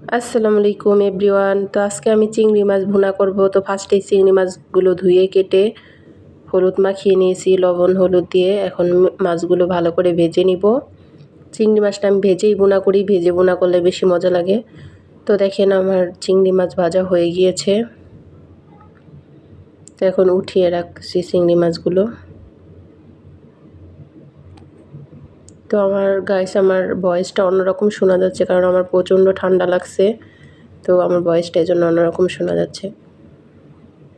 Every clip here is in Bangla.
আসসালামু আলাইকুম এভরিওয়ান। তো আজকে আমি চিংড়ি মাছ ভুনা করব। তো ফার্স্টেই চিংড়ি মাছগুলো ধুয়ে কেটে হলুদ মাখিয়ে নিয়েছি লবণ হলুদ দিয়ে। এখন মাছগুলো ভালো করে ভেজে নিব। চিংড়ি মাছটা আমি ভেজেই ভুনা করি, ভেজে ভুনা করলে বেশি মজা লাগে। তো দেখেন আমার চিংড়ি মাছ ভাজা হয়ে গিয়েছে। তো এখন উঠিয়ে রাখছি চিংড়ি মাছগুলো। তো আমার ভয়েসটা অন্যরকম শোনা যাচ্ছে কারণ আমার প্রচণ্ড ঠান্ডা লাগছে। তো আমার ভয়েসটা এজন্য অন্যরকম শোনা যাচ্ছে।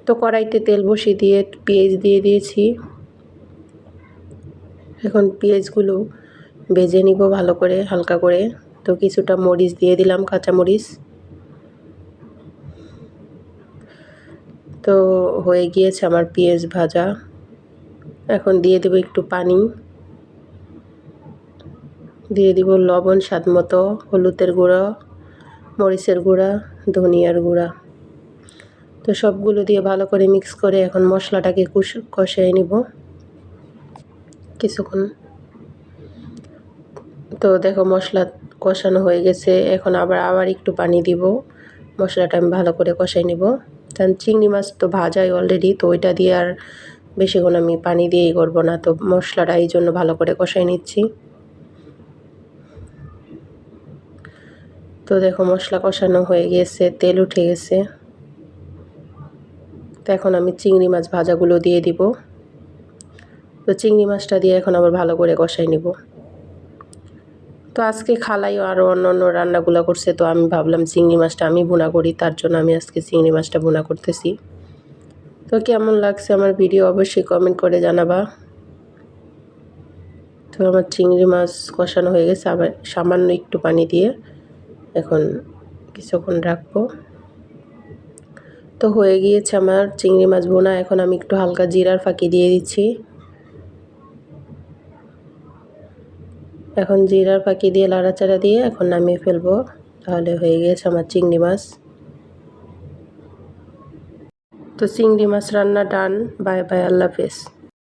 তো কড়াইতে তেল বসিয়ে দিয়ে পেঁয়াজ দিয়ে দিয়েছি। এখন পেঁয়াজগুলো ভেজে নিব ভালো করে হালকা করে। তো কিছুটা মরিচ দিয়ে দিলাম, কাঁচা মরিচ। তো হয়ে গিয়েছে আমার পেঁয়াজ ভাজা। এখন দিয়ে দেব একটু পানি, দিয়ে দিব লবণ স্বাদ মতো, হলুদের গুঁড়ো, মরিচের গুঁড়া, ধনিয়ার গুঁড়া। তো সবগুলো দিয়ে ভালো করে মিক্স করে এখন মশলাটাকে কষিয়ে নিব কিছুক্ষণ। তো দেখো মশলা কষানো হয়ে গেছে। এখন আবার একটু পানি দিব। মশলাটা আমি ভালো করে কষাই নিব। কারণ চিংড়ি মাছ তো ভাজাই অলরেডি, তো ওইটা দিয়ে আর বেশিক্ষণ আমি পানি দিয়েই করব না। তো মশলাটা এই জন্য ভালো করে কষাই নিচ্ছি। তো দেখো মশলা কষানো হয়ে গেছে, তেল উঠে গেছে। তো এখন আমি চিংড়ি মাছ ভাজাগুলো দিয়ে দিব। তো চিংড়ি মাছটা দিয়ে এখন আবার ভালো করে কষাই নিব। তো আজকে খালাই আরও অন্য রান্নাগুলো করছে, তো আমি ভাবলাম চিংড়ি মাছটা আমি ভুনা করি, তার জন্য আমি আজকে চিংড়ি মাছটা ভুনা করতেছি। তো কেমন লাগছে আমার ভিডিও অবশ্যই কমেন্ট করে জানাবা। তো আমার চিংড়ি মাছ কষানো হয়ে গেছে, আবার সামান্য একটু পানি দিয়ে এখন কিছুক্ষণ রাখবো। তো হয়ে গিয়েছে আমার চিংড়ি মাছ ভুনা। এখন আমি একটু হালকা জিরার ফাঁকি দিয়ে দিচ্ছি। এখন জিরার ফাঁকি দিয়ে লাড়াচাড়া দিয়ে এখন নামিয়ে ফেলবো। তাহলে হয়ে গিয়েছে আমার চিংড়ি মাছ। তো চিংড়ি মাছ রান্না ডান। বাই বাই, আল্লাহ হাফেজ।